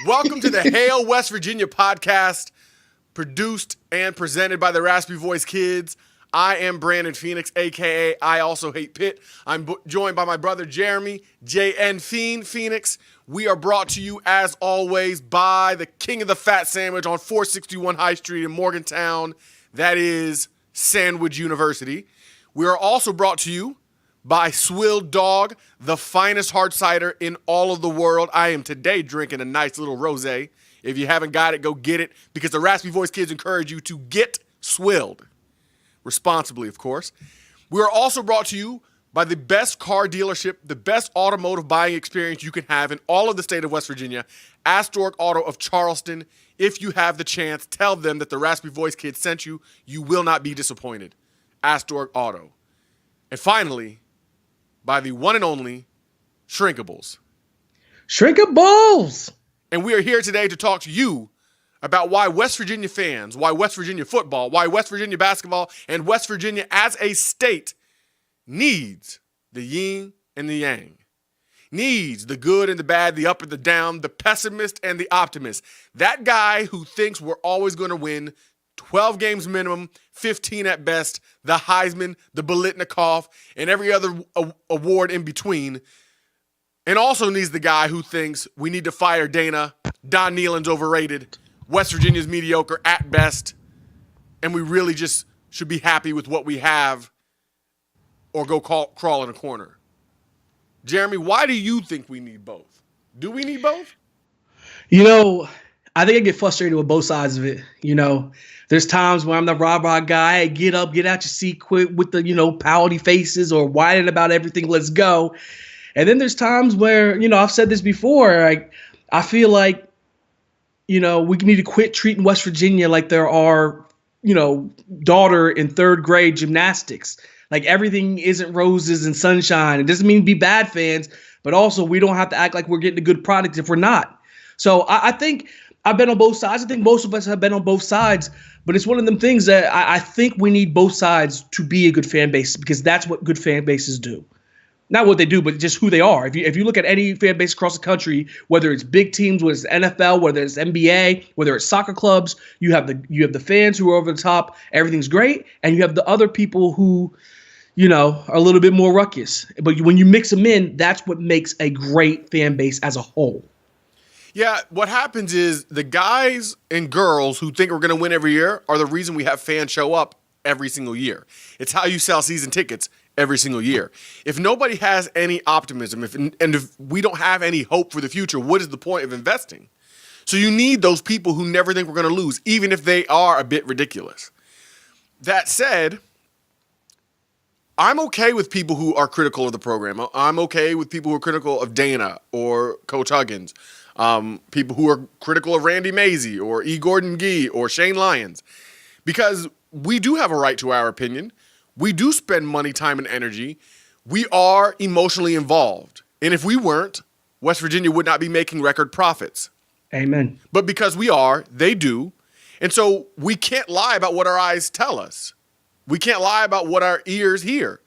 Welcome to the Hail West Virginia podcast, produced and presented by the Raspy Voice Kids. I am Brandon Phoenix, a.k.a. I Also Hate Pitt. I'm joined by my brother Jeremy, J.N. Phoenix. We are brought to you, as always, by the king of the fat sandwich on 461 High Street in Morgantown. That is Sandwich University. We are also brought to you by Swilled Dog, the finest hard cider in all of the world. I am today drinking a nice little rosé. If you haven't got it, go get it, because the Raspy Voice Kids encourage you to get swilled. Responsibly, of course. We are also brought to you by the best car dealership, the best automotive buying experience you can have in all of the state of West Virginia, Astorg Auto of Charleston. If you have the chance, tell them that the Raspy Voice Kids sent you. You will not be disappointed. Astorg Auto. And finally, by the one and only Shrinkables. Shrinkables! And we are here today to talk to you about why West Virginia fans, why West Virginia football, why West Virginia basketball, and West Virginia as a state needs the yin and the yang. Needs the good and the bad, the up and the down, the pessimist and the optimist. That guy who thinks we're always going to win 12 games minimum, 15 at best, the Heisman, the Biletnikoff, and every other award in between. And also needs the guy who thinks we need to fire Dana, Don Nehlen's overrated, West Virginia's mediocre at best, and we really just should be happy with what we have or go crawl in a corner. Jeremy, why do you think we need both? Do we need both? You know, I think I get frustrated with both sides of it. You know, there's times when I'm the rah-rah guy, get up, get out your seat quick with the, pouty faces or whining about everything, let's go. And then there's times where, I've said this before, I feel like, we need to quit treating West Virginia like they're our, daughter in third grade gymnastics. Like everything isn't roses and sunshine. It doesn't mean be bad fans, but also we don't have to act like we're getting a good product if we're not. So I think I've been on both sides. I think most of us have been on both sides, but it's one of them things that I think we need both sides to be a good fan base, because that's what good fan bases do. Not what they do, but just who they are. If you look at any fan base across the country, whether it's big teams, whether it's NFL, whether it's NBA, whether it's soccer clubs, you have the fans who are over the top, everything's great, and you have the other people who, are a little bit more ruckus. But when you mix them in, that's what makes a great fan base as a whole. Yeah, what happens is the guys and girls who think we're going to win every year are the reason we have fans show up every single year. It's how you sell season tickets every single year. If nobody has any optimism, if we don't have any hope for the future, what is the point of investing? So you need those people who never think we're going to lose, even if they are a bit ridiculous. That said, I'm okay with people who are critical of the program. I'm okay with people who are critical of Dana or Coach Huggins, people who are critical of Randy Mazey or E. Gordon Gee or Shane Lyons, because we do have a right to our opinion. We do spend money, time, and energy. We are emotionally involved. And if we weren't, West Virginia would not be making record profits. Amen. But because we are, they do. And so we can't lie about what our eyes tell us. We can't lie about what our ears hear.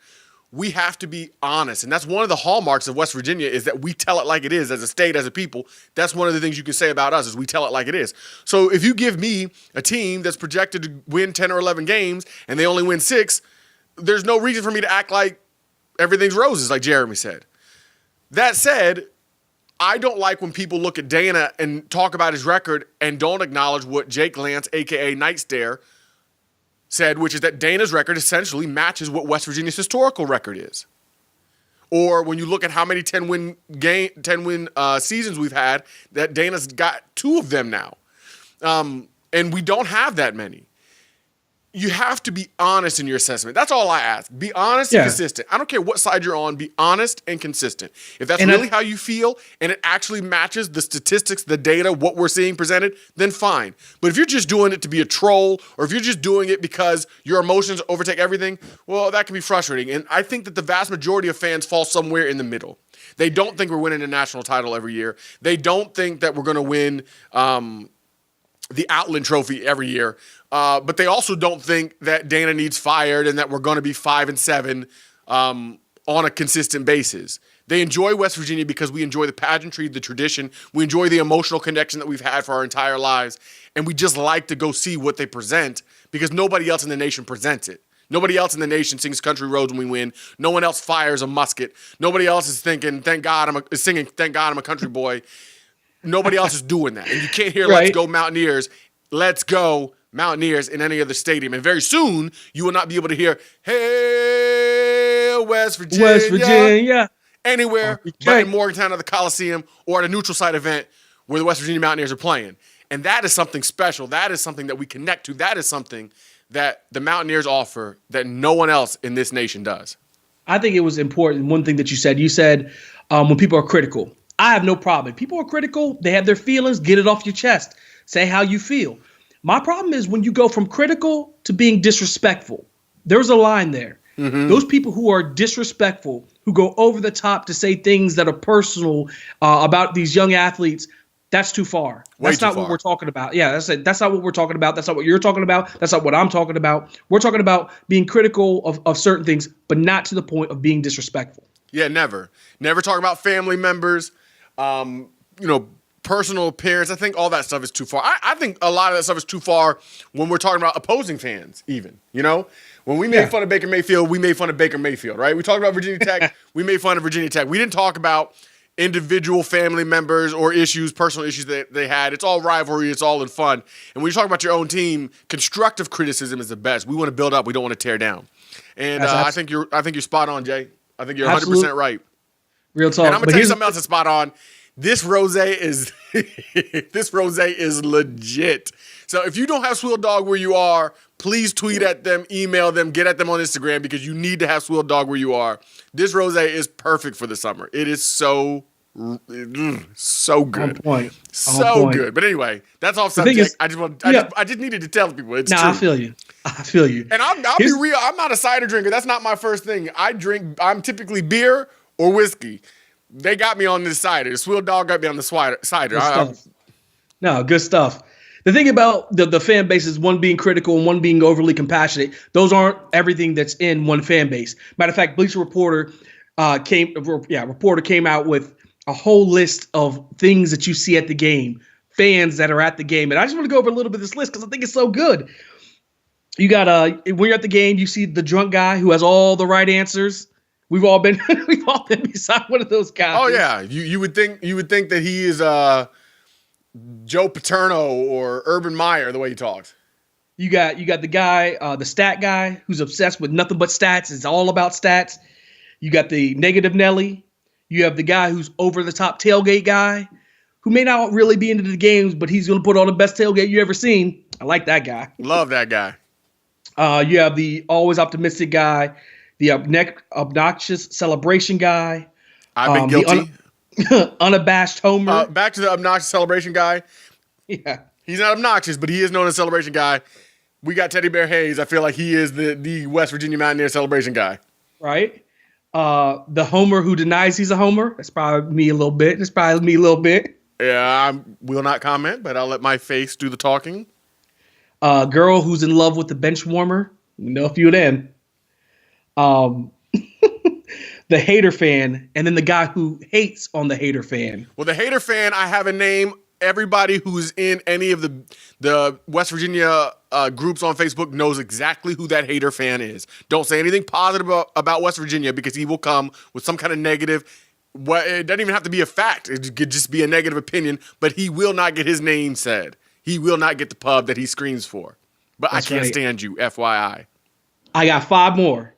We have to be honest. And that's one of the hallmarks of West Virginia, is that we tell it like it is as a state, as a people. That's one of the things you can say about us, is we tell it like it is. So if you give me a team that's projected to win 10 or 11 games and they only win 6, there's no reason for me to act like everything's roses, like Jeremy said. That said, I don't like when people look at Dana and talk about his record and don't acknowledge what Jake Lance, a.k.a. Night Stare, said, which is that Dana's record essentially matches what West Virginia's historical record is. Or when you look at how many 10-win seasons we've had, that Dana's got 2 of them now. And we don't have that many. You have to be honest in your assessment. That's all I ask. Be honest and consistent. I don't care what side you're on. Be honest and consistent. If that's really how you feel and it actually matches the statistics, the data, what we're seeing presented, then fine. But if you're just doing it to be a troll, or if you're just doing it because your emotions overtake everything, well, that can be frustrating. And I think that the vast majority of fans fall somewhere in the middle. They don't think we're winning a national title every year. They don't think that we're going to win the Outland Trophy every year. But they also don't think that Dana needs fired and that we're going to be 5-7 on a consistent basis. They enjoy West Virginia because we enjoy the pageantry, the tradition. We enjoy the emotional connection that we've had for our entire lives. And we just like to go see what they present because nobody else in the nation presents it. Nobody else in the nation sings Country Roads when we win. No one else fires a musket. Nobody else is thinking, thank God I'm a country boy. Nobody else is doing that. And you can't hear Let's Go Mountaineers, Let's Go Mountaineers in any other stadium. And very soon, you will not be able to hear, hey, West Virginia. Anywhere RVK. but in Morgantown at the Coliseum or at a neutral site event where the West Virginia Mountaineers are playing. And that is something special. That is something that we connect to. That is something that the Mountaineers offer that no one else in this nation does. I think it was important. One thing that you said when people are critical, I have no problem. If people are critical, they have their feelings, get it off your chest. Say how you feel. My problem is when you go from critical to being disrespectful. There's a line there. Mm-hmm. Those people who are disrespectful, who go over the top to say things that are personal about these young athletes, that's too far. That's not what we're talking about. Yeah, that's not what we're talking about. That's not what you're talking about. That's not what I'm talking about. We're talking about being critical of certain things, but not to the point of being disrespectful. Yeah, never. Never talk about family members, personal appearance. I think all that stuff is too far. I think a lot of that stuff is too far when we're talking about opposing fans even, When we made fun of Baker Mayfield, we made fun of Baker Mayfield, right? We talked about Virginia Tech, we made fun of Virginia Tech. We didn't talk about individual family members or personal issues that they had. It's all rivalry. It's all in fun. And when you talk about your own team, constructive criticism is the best. We want to build up. We don't want to tear down. And I think you're spot on, Jay. I think you're 100% right. Real talk. And I'm gonna tell you something else that's spot on. This rosé is legit. So if you don't have Swill Dog where you are, please tweet at them, email them, get at them on Instagram because you need to have Swill Dog where you are. This rosé is perfect for the summer. It is so good. On point. So good. But anyway, that's off subject. I just needed to tell people it's true. I feel you. And I'll be real. I'm not a cider drinker. That's not my first thing. I'm typically beer or whiskey. They got me on this cider. Swill Dog got me on the cider. Good stuff. The thing about the fan base is one being critical and one being overly compassionate. Those aren't everything that's in one fan base. Matter of fact, Bleacher Reporter came out with a whole list of things that you see at the game, fans that are at the game. And I just want to go over a little bit of this list because I think it's so good. You got when you're at the game, you see the drunk guy who has all the right answers. We've all been beside one of those guys. Oh yeah, you would think that he is Joe Paterno or Urban Meyer the way he talks. You got the guy, the stat guy who's obsessed with nothing but stats. It's all about stats. You got the negative Nelly. You have the guy who's over the top tailgate guy who may not really be into the games, but he's going to put on the best tailgate you ever seen. I like that guy. Love that guy. You have the always optimistic guy, the obnoxious celebration guy. I've been guilty. Unabashed homer. Back to the obnoxious celebration guy. Yeah. He's not obnoxious, but he is known as celebration guy. We got Teddy Bear Hayes. I feel like he is the West Virginia Mountaineer celebration guy. Right. The homer who denies he's a homer. That's probably me a little bit. Yeah, I will not comment, but I'll let my face do the talking. Girl who's in love with the bench warmer. We know a few of them. The hater fan, and then the guy who hates on the hater fan. Well, the hater fan, I have a name. Everybody who's in any of the West Virginia groups on Facebook knows exactly who that hater fan is. Don't say anything positive about West Virginia because he will come with some kind of negative. It doesn't even have to be a fact. It could just be a negative opinion, but he will not get his name said. He will not get the pub that he screams for. But that's I can't stand you, FYI. I got 5 more.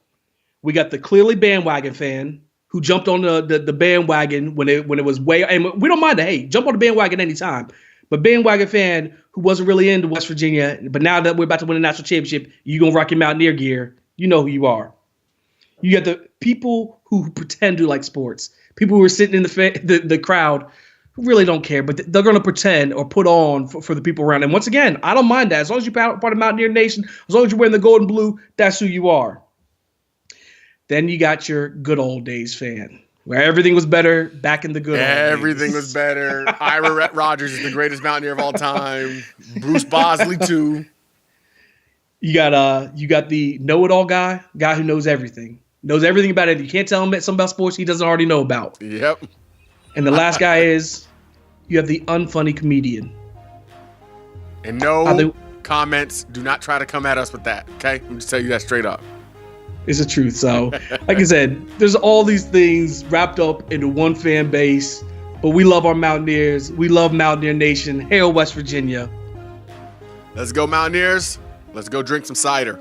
We got the clearly bandwagon fan who jumped on the bandwagon when it was way, and we don't mind the hate. Jump on the bandwagon anytime. But bandwagon fan who wasn't really into West Virginia, but now that we're about to win a national championship, you're going to rock your Mountaineer gear. You know who you are. You got the people who pretend to like sports. People who are sitting in the crowd who really don't care, but they're going to pretend or put on for the people around them. Once again, I don't mind that. As long as you're part of Mountaineer Nation, as long as you're wearing the gold and blue, that's who you are. Then you got your good old days fan, where everything was better back in the good old days. Everything was better. Ira Rodgers is the greatest Mountaineer of all time. Bruce Bosley, too. You got the know-it-all guy who knows everything. knows everything about it. You can't tell him something about sports he doesn't already know about. Yep. And the last guy is you have the unfunny comedian. And no comments. Do not try to come at us with that. Okay, I'm just telling you that straight up. It's the truth. So, like I said, there's all these things wrapped up into one fan base. But we love our Mountaineers. We love Mountaineer Nation. Hail West Virginia. Let's go Mountaineers. Let's go drink some cider.